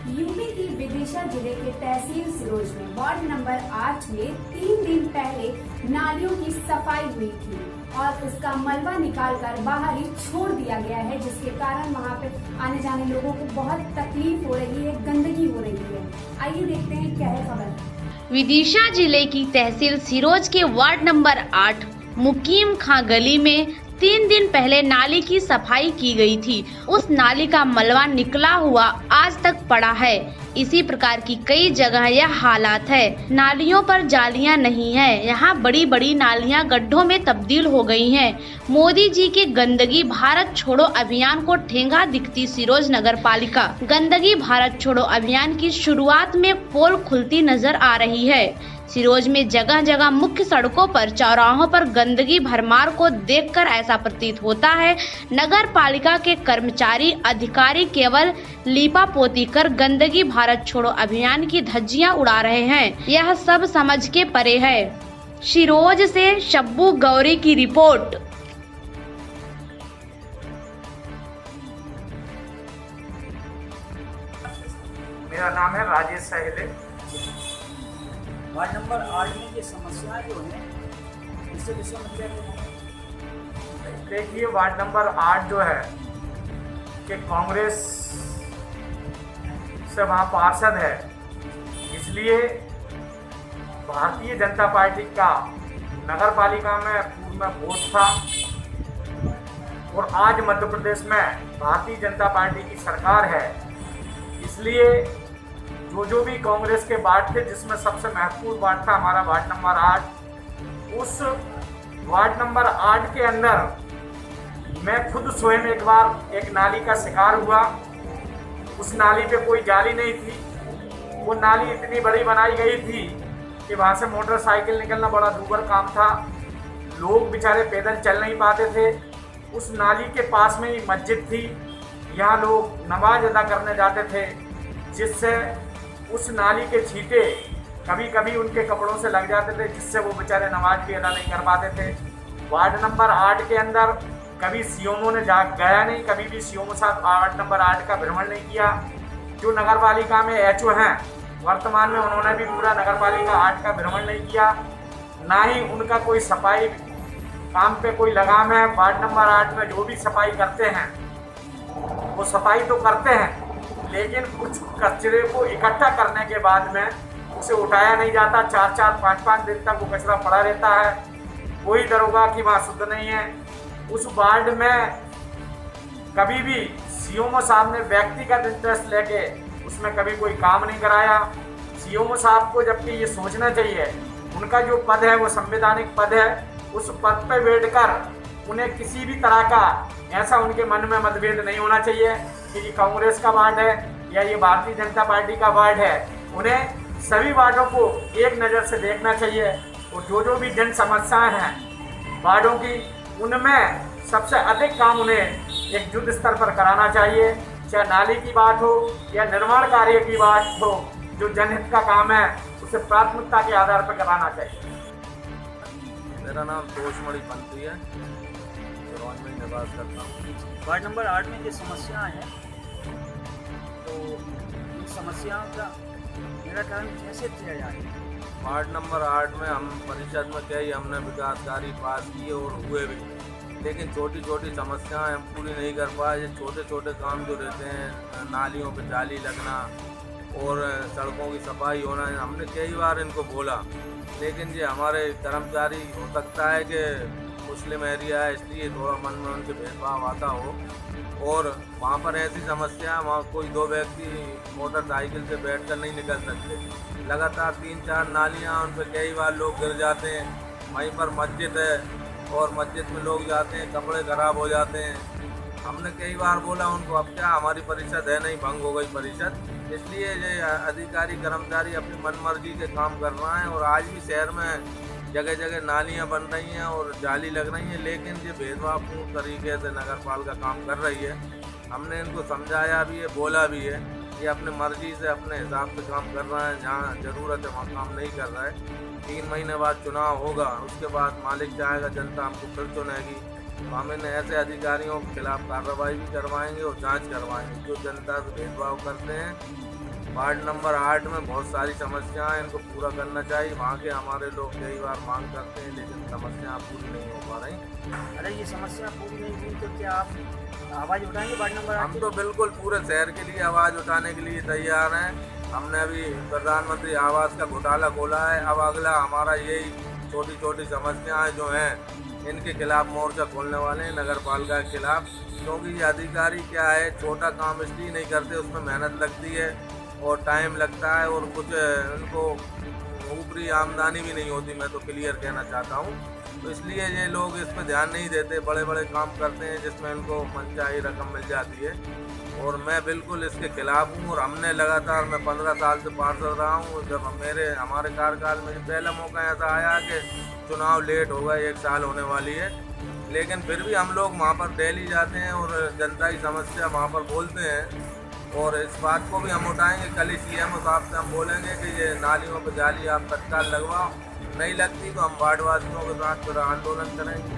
UP की विदिशा जिले के तहसील सिरोज में वार्ड नंबर 8 में 3 दिन पहले नालियों की सफाई हुई थी और उसका मलबा निकालकर बाहर ही छोड़ दिया गया है, जिसके कारण वहां पे आने जाने लोगों को बहुत तकलीफ हो रही है, गंदगी हो रही है। आइए देखते हैं क्या है खबर। विदिशा जिले की तहसील सिरोज के वार्ड नंबर 8 मुकीम खां गली में 3 दिन पहले नाली की सफाई की गई थी। उस नाली का मलबा निकला हुआ आज तक पड़ा है। इसी प्रकार की कई जगह यह हालात है। नालियों पर जालियां नहीं है, यहाँ बड़ी बड़ी नालियां गड्ढों में तब्दील हो गई हैं। मोदी जी के गंदगी भारत छोड़ो अभियान को ठेंगा दिखती सिरोज नगर पालिका। गंदगी भारत छोड़ो अभियान की शुरुआत में पोल खुलती नजर आ रही है। सिरोज में जगह जगह मुख्य सड़कों पर, चौराहों पर गंदगी भरमार को देखकर ऐसा प्रतीत होता है नगर पालिका के कर्मचारी अधिकारी केवल लीपापोती कर गंदगी भारत छोड़ो अभियान की धज्जियां उड़ा रहे हैं। यह सब समझ के परे है। सिरोज से शब्बू गौरी की रिपोर्ट। मेरा नाम है राजेश सहेले। वार्ड नंबर 8 में ये समस्याएं जो हैं इससे विषय में क्या देखिए, वार्ड नंबर 8 जो है कि कांग्रेस से वहाँ पार्षद है, इसलिए भारतीय जनता पार्टी का नगर पालिका में पूर्व में वोट था और आज मध्य प्रदेश में भारतीय जनता पार्टी की सरकार है। इसलिए जो भी कांग्रेस के वार्ड थे, जिसमें सबसे महत्वपूर्ण वार्ड था हमारा वार्ड नंबर 8, उस वार्ड नंबर 8 के अंदर मैं खुद स्वयं एक बार एक नाली का शिकार हुआ। उस नाली पे कोई जाली नहीं थी। वो नाली इतनी बड़ी बनाई गई थी कि वहाँ से मोटरसाइकिल निकलना बड़ा दूभर काम था। लोग बेचारे पैदल चल नहीं पाते थे। उस नाली के पास में ही मस्जिद थी, यहाँ लोग नमाज अदा करने जाते थे, जिससे उस नाली के छींटे कभी कभी उनके कपड़ों से लग जाते थे, जिससे वो बेचारे नमाज भी अदा नहीं कर पाते थे। वार्ड नंबर 8 के अंदर कभी सीएमओ ने गया नहीं, कभी भी सीएमओ साहब वार्ड नंबर 8 का भ्रमण नहीं किया। जो नगर पालिका में एचओ हैं वर्तमान में, उन्होंने भी पूरा नगर पालिका 8 का भ्रमण नहीं किया। ना ही उनका कोई सफाई काम पे कोई लगाम है। वार्ड नंबर 8 में जो भी सफाई करते हैं वो सफाई तो करते हैं, लेकिन कुछ कचरे को इकट्ठा करने के बाद में उसे उठाया नहीं जाता। 4-4, 5-5 दिन तक वो कचरा पड़ा रहता है। कोई दरोगा की वहाँ शुद्ध नहीं है। उस वार्ड में कभी भी सीएमओ साहब ने व्यक्तिगत इंटरेस्ट लेके उसमें कभी कोई काम नहीं कराया। सीएमओ साहब को जबकि ये सोचना चाहिए, उनका जो पद है वो संवैधानिक पद है, उस पद पर बैठकर उन्हें किसी भी तरह का ऐसा उनके मन में मतभेद नहीं होना चाहिए कि ये कांग्रेस का वार्ड है या ये भारतीय जनता पार्टी का वार्ड है। उन्हें सभी वार्डों को एक नज़र से देखना चाहिए और जो भी जन समस्याएं हैं वार्डों की, उनमें सबसे अधिक काम उन्हें एक युद्ध स्तर पर कराना चाहिए। चाहे नाली की बात हो या निर्माण कार्य की बात हो, जो जनहित का काम है उसे प्राथमिकता के आधार पर कराना चाहिए। मेरा नाम तोषमणि पंथी है, सिरोज में निवास करता हूँ। वार्ड नंबर 8 में ये समस्याएं हैं, तो इन समस्याओं का निराकरण कैसे किया जाए? वार्ड नंबर 8 में हम परिषद में कई हमने विकास कार्य पास किए और हुए भी, लेकिन छोटी छोटी समस्याएं हम पूरी नहीं कर पाए। ये छोटे छोटे काम जो रहते हैं, नालियों पे जाली लगना और सड़कों की सफाई होना, हमने कई बार इनको बोला, लेकिन ये हमारे कर्मचारी हो सकता है कि मुस्लिम एरिया है, इसलिए थोड़ा मन में उनके भेदभाव आता हो। और वहाँ पर ऐसी समस्या, वहाँ कोई 2 व्यक्ति मोटरसाइकिल से बैठकर नहीं निकल सकते। लगातार 3-4 नालियाँ, उन पर कई बार लोग गिर जाते हैं। वहीं पर मस्जिद है और मस्जिद में लोग जाते हैं, कपड़े खराब हो जाते हैं। हमने कई बार बोला उनको, अब क्या हमारी परिषद है नहीं, भंग हो गई परिषद, इसलिए ये अधिकारी कर्मचारी अपनी मनमर्जी के काम कर रहे हैं। और आज भी शहर में जगह जगह नालियां बन रही हैं और जाली लग रही हैं, लेकिन ये भेदभावपूर्ण तरीके से नगर पालिका काम कर रही है। हमने इनको समझाया भी है, बोला भी है, ये अपने मर्जी से अपने हिसाब से काम कर रहा है। जहाँ ज़रूरत है वहाँ काम नहीं कर रहा है। 3 महीने बाद चुनाव होगा, उसके बाद मालिक चाहेगा जनता हमको फिर चुनेगी, तो हम इन ऐसे अधिकारियों के खिलाफ कार्रवाई भी करवाएंगे और जांच करवाएंगे जो जनता से भेदभाव करते हैं। वार्ड नंबर 8 में बहुत सारी समस्याएं, इनको पूरा करना चाहिए। वहाँ के हमारे लोग कई बार मांग करते हैं लेकिन समस्याएं पूरी नहीं हो पा रही। अरे ये समस्या पूरी नहीं हुई तो क्या आप आवाज़ उठाएंगे वार्ड नंबर 8? हम तो बिल्कुल पूरे शहर के लिए आवाज़ उठाने के लिए तैयार हैं। हमने अभी प्रधानमंत्री आवास का घोटाला खोला है, अब अगला हमारा यही छोटी छोटी समस्याएं जो हैं इनके खिलाफ मोर्चा खोलने वाले हैं नगर पालिका के खिलाफ। क्योंकि ये अधिकारी क्या है, छोटा काम इसलिए नहीं करते, उसमें मेहनत लगती है और टाइम लगता है और कुछ उनको ऊपरी आमदनी भी नहीं होती, मैं तो क्लियर कहना चाहता हूँ। तो इसलिए ये लोग इस पर ध्यान नहीं देते, बड़े बड़े काम करते हैं जिसमें इनको मनचाही रकम मिल जाती है। और मैं बिल्कुल इसके खिलाफ हूँ और हमने लगातार, मैं 15 साल से पार्षद रहा हूँ। जब हमारे कार्यकाल में पहला मौका ऐसा आया कि चुनाव लेट हो गए, 1 साल होने वाली है, लेकिन फिर भी हम लोग वहाँ पर दिल्ली जाते हैं और जनता की समस्या वहाँ पर बोलते हैं। और इस बात को भी हम उठाएंगे, कल ही CM साहब से हम बोलेंगे कि ये नालियों पर जाली आप तत्काल लगवाओ, नहीं लगती तो हम वार्डवासियों के साथ फिर आंदोलन करेंगे।